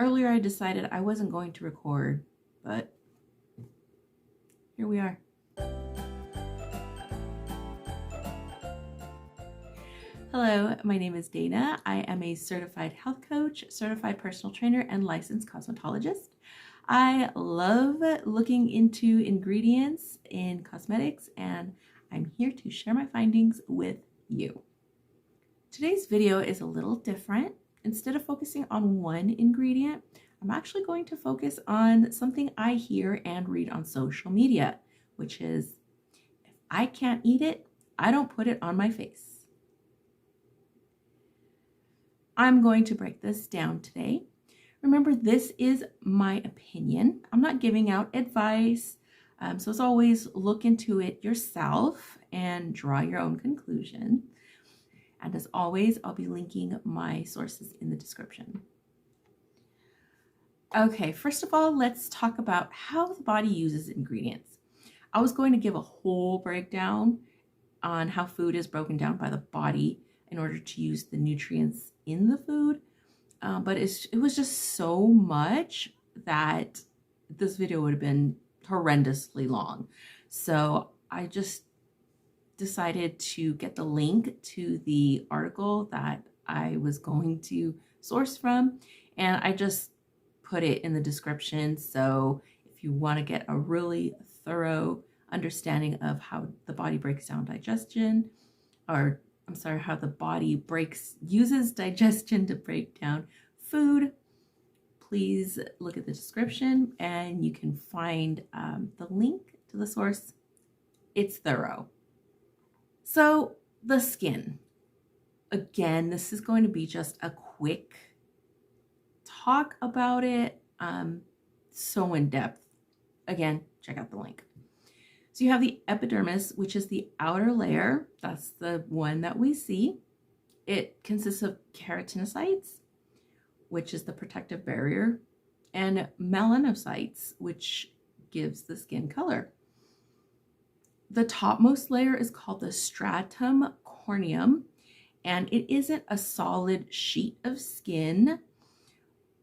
Earlier I decided I wasn't going to record, but here we are. Hello, my name is Dana. I am a certified health coach, certified personal trainer, and licensed cosmetologist. I love looking into ingredients in cosmetics, and I'm here to share my findings with you. Today's video is a little different. Instead of focusing on one ingredient, I'm actually going to focus on something I hear and read on social media, which is, if I can't eat it, I don't put it on my face. I'm going to break this down today. Remember, this is my opinion. I'm not giving out advice. So as always, look into it yourself and draw your own conclusion. And as always, I'll be linking my sources in the description. Okay, first of all, let's talk about how the body uses ingredients. I was going to give a whole breakdown on how food is broken down by the body in order to use the nutrients in the food, but it was just so much that this video would have been horrendously long. So I just decided to get the link to the article that I was going to source from, and I just put it in the description. So if you want to get a really thorough understanding of how the body breaks down digestion, or I'm sorry, how the body uses digestion to break down food, please look at the description and you can find the link to the source. It's thorough. So the skin, again, this is going to be just a quick talk about it, so in depth. Again, check out the link. So you have the epidermis, which is the outer layer. That's the one that we see. It consists of keratinocytes, which is the protective barrier, and melanocytes, which gives the skin color. The topmost layer is called the stratum corneum, and it isn't a solid sheet of skin.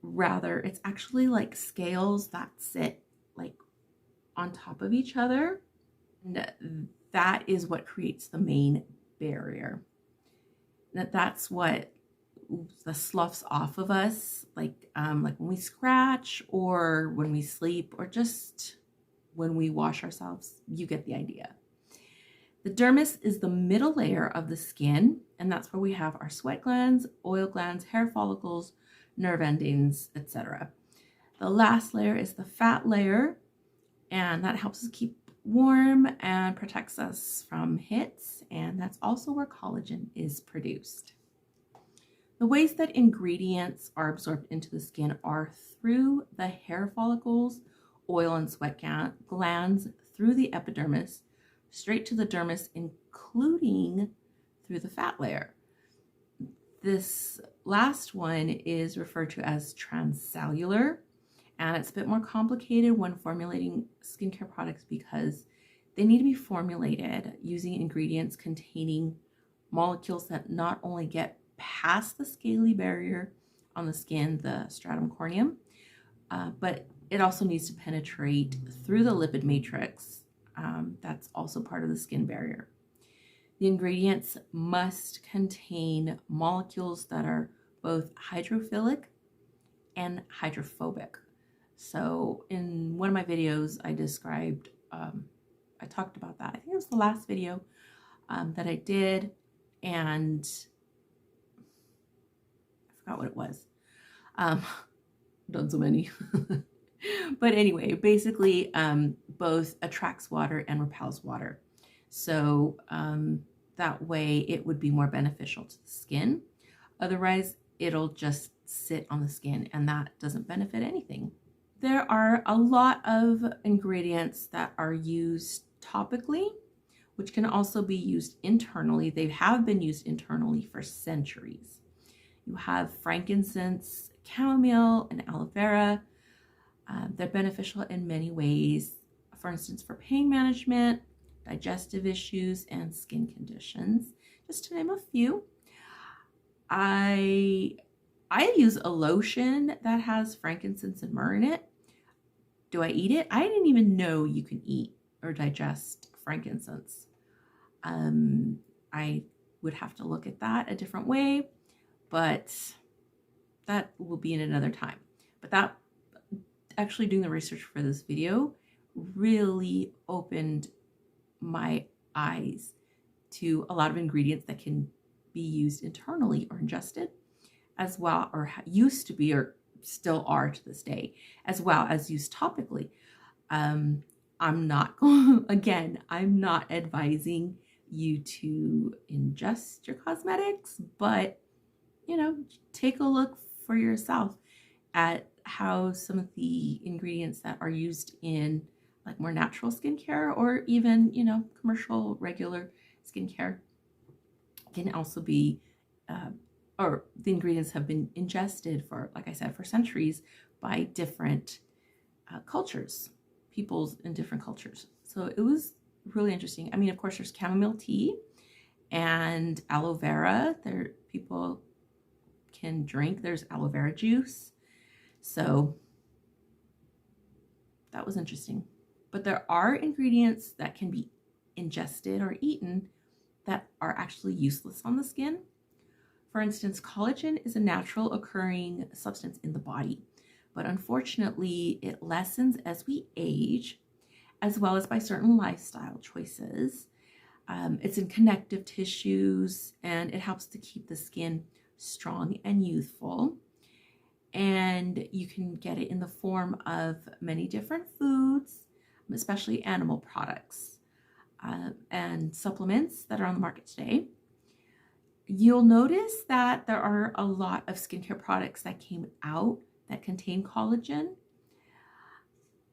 Rather, it's actually like scales that sit like on top of each other. And that is what creates the main barrier. That's what the sloughs off of us, like when we scratch or when we sleep or just when we wash ourselves. You get the idea. The dermis is the middle layer of the skin, and that's where we have our sweat glands, oil glands, hair follicles, nerve endings, etc. The last layer is the fat layer, and that helps us keep warm and protects us from hits, and that's also where collagen is produced. The ways that ingredients are absorbed into the skin are through the hair follicles, oil and sweat glands, through the epidermis, straight to the dermis, including through the fat layer. This last one is referred to as transcellular, and it's a bit more complicated when formulating skincare products because they need to be formulated using ingredients containing molecules that not only get past the scaly barrier on the skin, the stratum corneum, but it also needs to penetrate through the lipid matrix. That's also part of the skin barrier. The ingredients must contain molecules that are both hydrophilic and hydrophobic. So in one of my videos, I described, I talked about that. I think it was the last video that I did, and I forgot what it was. Done so many. But anyway, basically both attracts water and repels water. So that way it would be more beneficial to the skin. Otherwise, it'll just sit on the skin and that doesn't benefit anything. There are a lot of ingredients that are used topically, which can also be used internally. They have been used internally for centuries. You have frankincense, chamomile, and aloe vera. They're beneficial in many ways, for instance, for pain management, digestive issues, and skin conditions, just to name a few. I I use a lotion that has frankincense and myrrh in it. Do I eat it? I didn't even know you can eat or digest frankincense. I would have to look at that a different way, but that will be in another time. But that, actually doing the research for this video really opened my eyes to a lot of ingredients that can be used internally or ingested, as well, or used to be, or still are to this day, as well as used topically. I'm not, again, I'm not advising you to ingest your cosmetics, but, you know, take a look for yourself at how some of the ingredients that are used in like more natural skincare, or even, you know, commercial regular skincare, can also be, or the ingredients have been ingested for, like I said, for centuries by different cultures, peoples in different cultures. So it was really interesting. I mean, of course, there's chamomile tea and aloe vera. There, people can drink. There's aloe vera juice. So that was interesting. But there are ingredients that can be ingested or eaten that are actually useless on the skin. For instance, collagen is a natural occurring substance in the body, but unfortunately it lessens as we age, as well as by certain lifestyle choices. It's in connective tissues, and it helps to keep the skin strong and youthful. And you can get it in the form of many different foods, especially animal products, and supplements that are on the market today. You'll notice that there are a lot of skincare products that came out that contain collagen,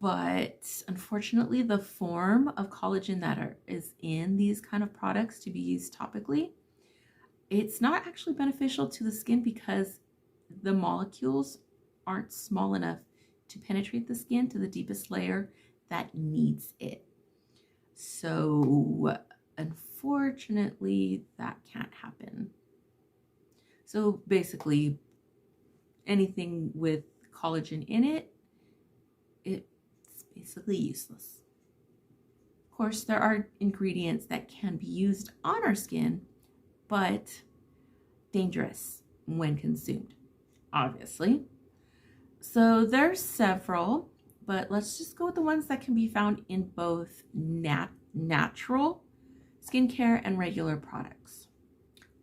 but unfortunately the form of collagen that is in these kind of products to be used topically, it's not actually beneficial to the skin because the molecules aren't small enough to penetrate the skin to the deepest layer that needs it. So unfortunately, that can't happen. So basically, anything with collagen in it, it's basically useless. Of course, there are ingredients that can be used on our skin, but dangerous when consumed, obviously. So there's several, but let's just go with the ones that can be found in both natural skincare and regular products.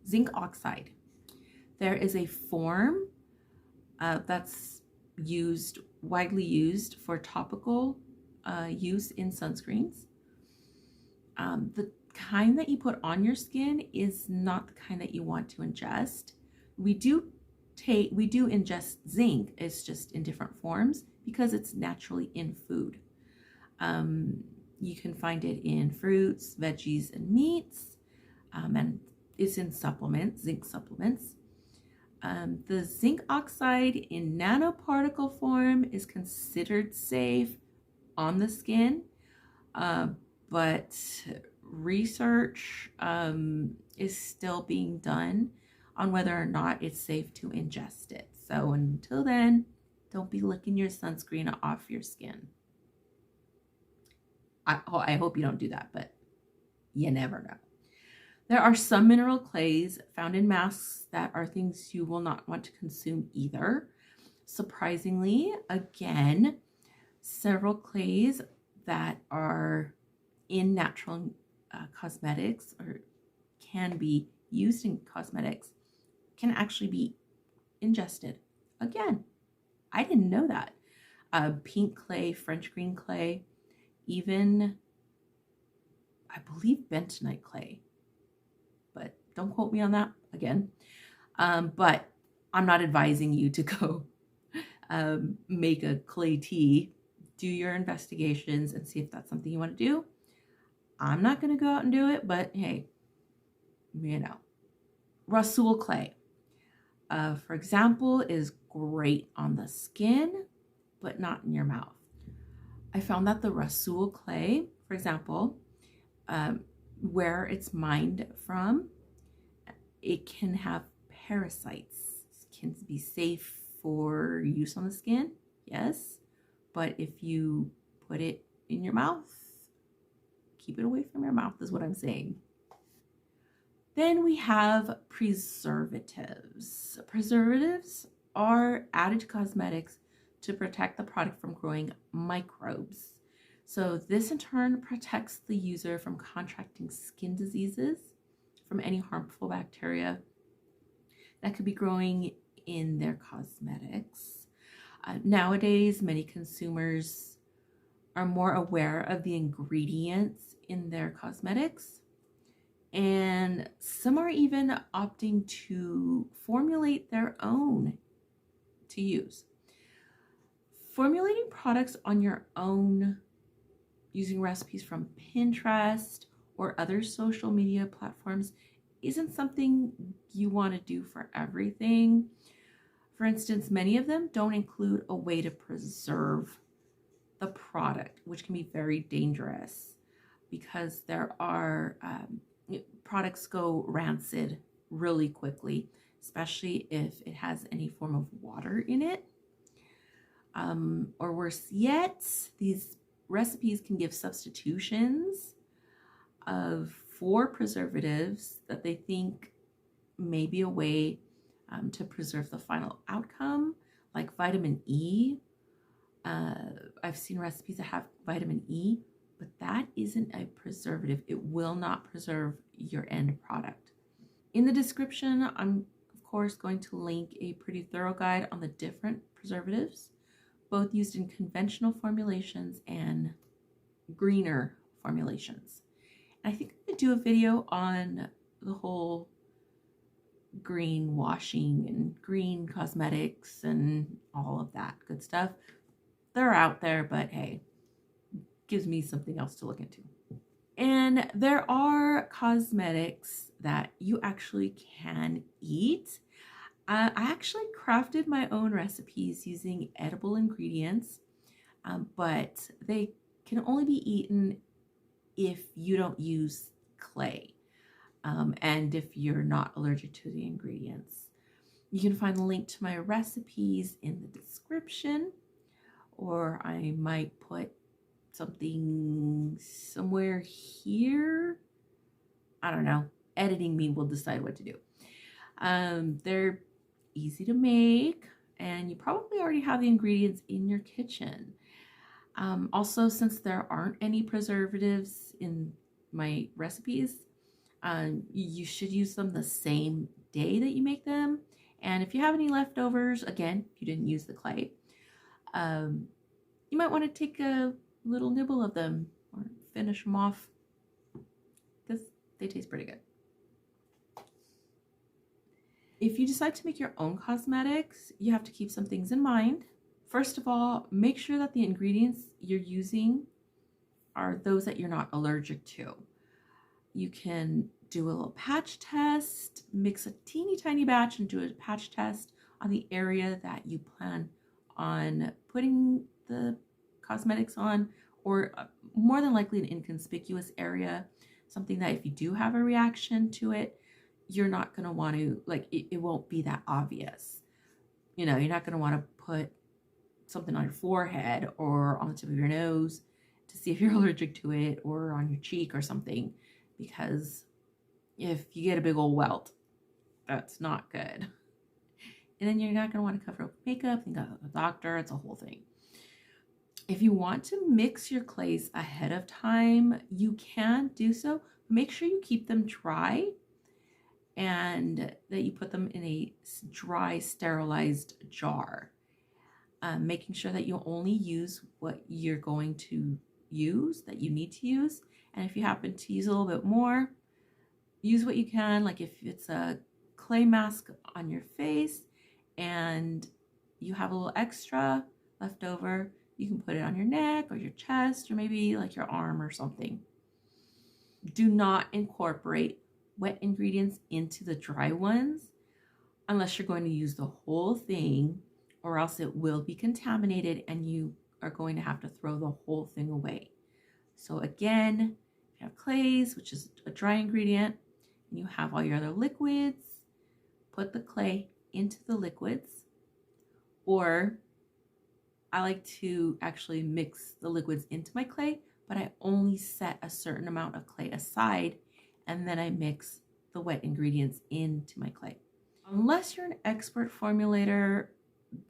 Zinc oxide. There is a form that's widely used for topical use in sunscreens. The kind that you put on your skin is not the kind that you want to ingest. We do ingest zinc, it's just in different forms because it's naturally in food. You can find it in fruits, veggies, and meats, and it's in supplements, zinc supplements. The zinc oxide in nanoparticle form is considered safe on the skin, but research is still being done on whether or not it's safe to ingest it. So until then, don't be licking your sunscreen off your skin. I hope you don't do that, but you never know. There are some mineral clays found in masks that are things you will not want to consume either. Surprisingly, again, several clays that are in natural cosmetics or can be used in cosmetics can actually be ingested. Again, I didn't know that. Pink clay, French green clay, even I believe bentonite clay, but don't quote me on that again. But I'm not advising you to go make a clay tea. Do your investigations and see if that's something you want to do. I'm not going to go out and do it, but hey, you know. Rhassoul clay, for example, is great on the skin, but not in your mouth. I found that the Rhassoul clay, for example, where it's mined from, it can have parasites, can be safe for use on the skin, yes. But if you put it in your mouth, keep it away from your mouth is what I'm saying. Then we have preservatives. Preservatives are added to cosmetics to protect the product from growing microbes. So this in turn protects the user from contracting skin diseases, from any harmful bacteria that could be growing in their cosmetics. Nowadays, many consumers are more aware of the ingredients in their cosmetics, and some are even opting to formulate their own to use. Formulating products on your own using recipes from Pinterest or other social media platforms isn't something you want to do for everything. For instance, many of them don't include a way to preserve the product, which can be very dangerous because there are products go rancid really quickly, especially if it has any form of water in it. Or worse yet, these recipes can give substitutions for preservatives that they think may be a way to preserve the final outcome, like vitamin E. I've seen recipes that have vitamin E, but that isn't a preservative. It will not preserve your end product. In the description, I'm of course going to link a pretty thorough guide on the different preservatives, both used in conventional formulations and greener formulations. And I think I'm going to do a video on the whole green washing and green cosmetics and all of that good stuff. They're out there, but hey, gives me something else to look into. And there are cosmetics that you actually can eat. I actually crafted my own recipes using edible ingredients, but they can only be eaten if you don't use clay, and if you're not allergic to the ingredients. You can find the link to my recipes in the description, or I might put something somewhere here. I don't know. Editing me will decide what to do. They're easy to make, and you probably already have the ingredients in your kitchen. Also, since there aren't any preservatives in my recipes, you should use them the same day that you make them. And if you have any leftovers, again, if you didn't use the clay, you might want to take a little nibble of them or finish them off because they taste pretty good. If you decide to make your own cosmetics, you have to keep some things in mind. First of all, make sure that the ingredients you're using are those that you're not allergic to. You can do a little patch test, mix a teeny tiny batch and do a patch test on the area that you plan on putting the cosmetics on, or more than likely an inconspicuous area, something that if you do have a reaction to it, you're not going to want to, like, it won't be that obvious. You know, you're not going to want to put something on your forehead or on the tip of your nose to see if you're allergic to it, or on your cheek or something, because if you get a big old welt, that's not good. And then you're not going to want to cover up with makeup and go to the doctor. It's a whole thing. If you want to mix your clays ahead of time, you can do so. Make sure you keep them dry and that you put them in a dry, sterilized jar. Making sure that you only use what you're going to use, that you need to use. And if you happen to use a little bit more, use what you can. Like if it's a clay mask on your face and you have a little extra left over, you can put it on your neck or your chest or maybe like your arm or something. Do not incorporate wet ingredients into the dry ones unless you're going to use the whole thing, or else it will be contaminated and you are going to have to throw the whole thing away. So again, if you have clays, which is a dry ingredient, and you have all your other liquids, put the clay into the liquids, or I like to actually mix the liquids into my clay, but I only set a certain amount of clay aside, and then I mix the wet ingredients into my clay. Unless you're an expert formulator,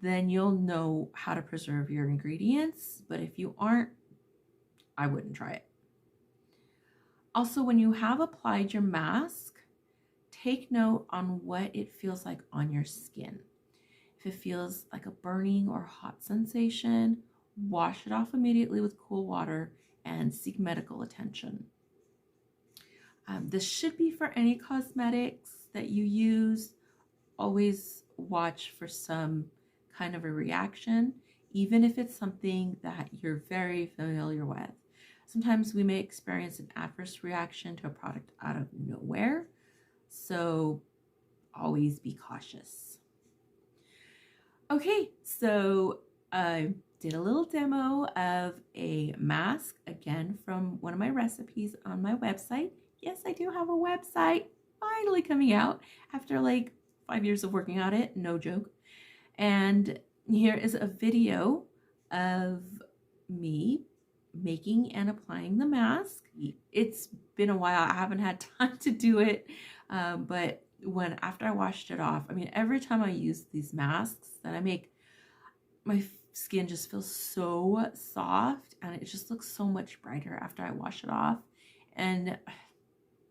then you'll know how to preserve your ingredients, but if you aren't, I wouldn't try it. Also, when you have applied your mask, take note on what it feels like on your skin. If it feels like a burning or hot sensation, wash it off immediately with cool water and seek medical attention. This should be for any cosmetics that you use. Always watch for some kind of a reaction, even if it's something that you're very familiar with. Sometimes we may experience an adverse reaction to a product out of nowhere, so always be cautious. Okay, so I did a little demo of a mask, again, from one of my recipes on my website. Yes, I do have a website finally coming out after like 5 years of working on it, no joke. And here is a video of me making and applying the mask. It's been a while, I haven't had time to do it, but after I washed it off, I mean, every time I use these masks that I make, my skin just feels so soft and it just looks so much brighter after I wash it off. And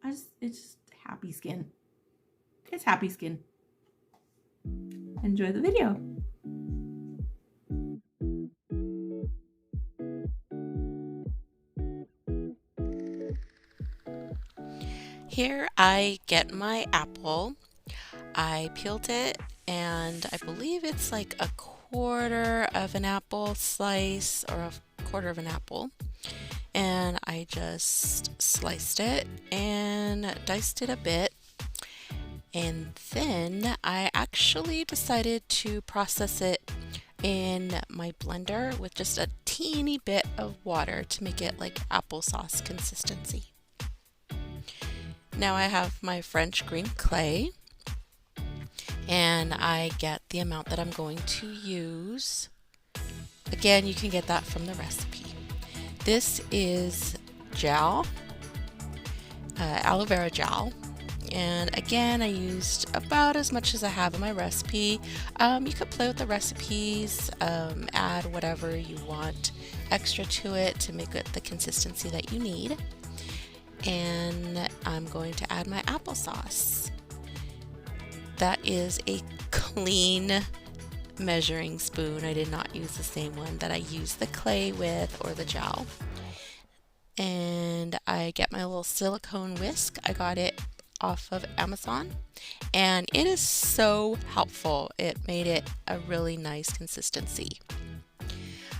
it's just happy skin. It's happy skin. Enjoy the video. Here I get my apple. I peeled it, and I believe it's like a quarter of an apple slice or a quarter of an apple. And I just sliced it and diced it a bit. And then I actually decided to process it in my blender with just a teeny bit of water to make it like applesauce consistency. Now I have my French green clay, and I get the amount that I'm going to use. Again, you can get that from the recipe. This is gel, aloe vera gel. And again, I used about as much as I have in my recipe. You could play with the recipes, add whatever you want extra to it to make it the consistency that you need. And I'm going to add my applesauce. That is a clean measuring spoon. I did not use the same one that I used the clay with or the gel. And I get my little silicone whisk. I got it off of Amazon, and it is so helpful. It made it a really nice consistency.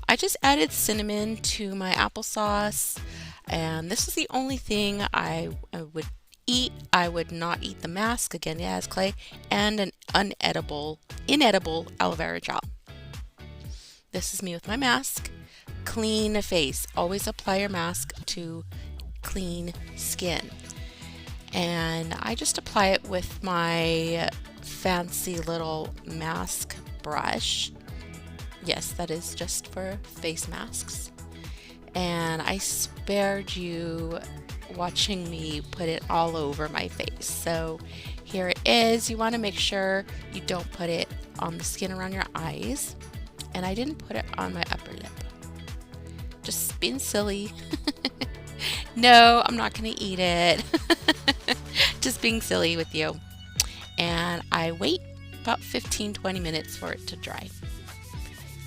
I just added cinnamon to my applesauce, and this is the only thing I would eat. I would not eat the mask, again it has clay, and an inedible aloe vera gel. This is me with my mask. Clean face. Always apply your mask to clean skin. And I just apply it with my fancy little mask brush. Yes, that is just for face masks. And I spared you watching me put it all over my face. So here it is. You want to make sure you don't put it on the skin around your eyes. And I didn't put it on my upper lip. Just being silly. No, I'm not going to eat it. Just being silly with you. And I wait about 15-20 minutes for it to dry.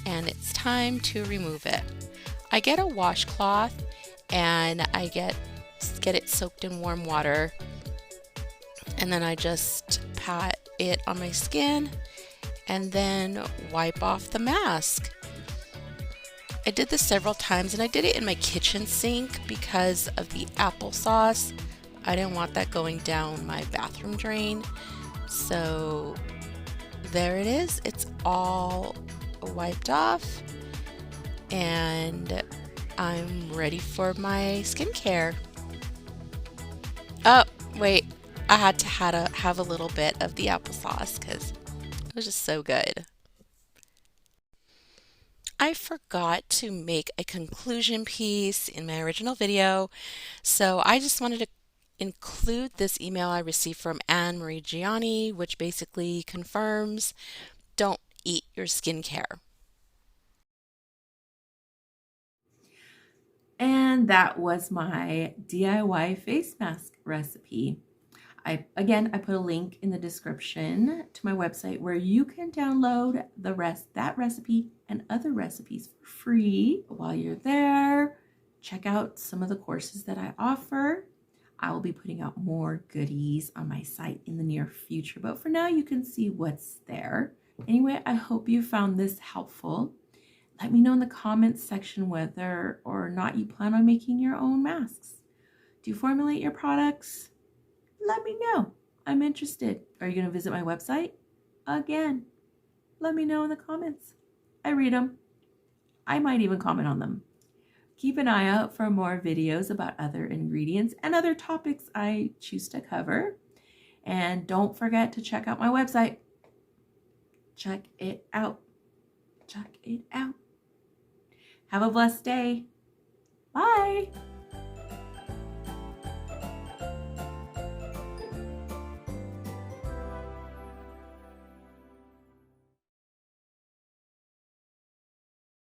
And it's time to remove it. I get a washcloth and I get it soaked in warm water. And then I just pat it on my skin and then wipe off the mask. I did this several times, and I did it in my kitchen sink because of the applesauce. I didn't want that going down my bathroom drain. So there it is. It's all wiped off, and I'm ready for my skincare. Oh, wait. I had to have a little bit of the applesauce because It was just so good. I forgot to make a conclusion piece in my original video, so I just wanted to include this email I received from Anne Marie Gianni, which basically confirms don't eat your skincare. And that was my DIY face mask recipe. I put a link in the description to my website where you can download that recipe and other recipes for free. While you're there, check out some of the courses that I offer. I will be putting out more goodies on my site in the near future, but for now you can see what's there. Anyway, I hope you found this helpful. Let me know in the comments section whether or not you plan on making your own masks. Do you formulate your products? Let me know. I'm interested. Are you going to visit my website? Again, let me know in the comments. I read them. I might even comment on them. Keep an eye out for more videos about other ingredients and other topics I choose to cover. And don't forget to check out my website. Check it out. Check it out. Have a blessed day. Bye.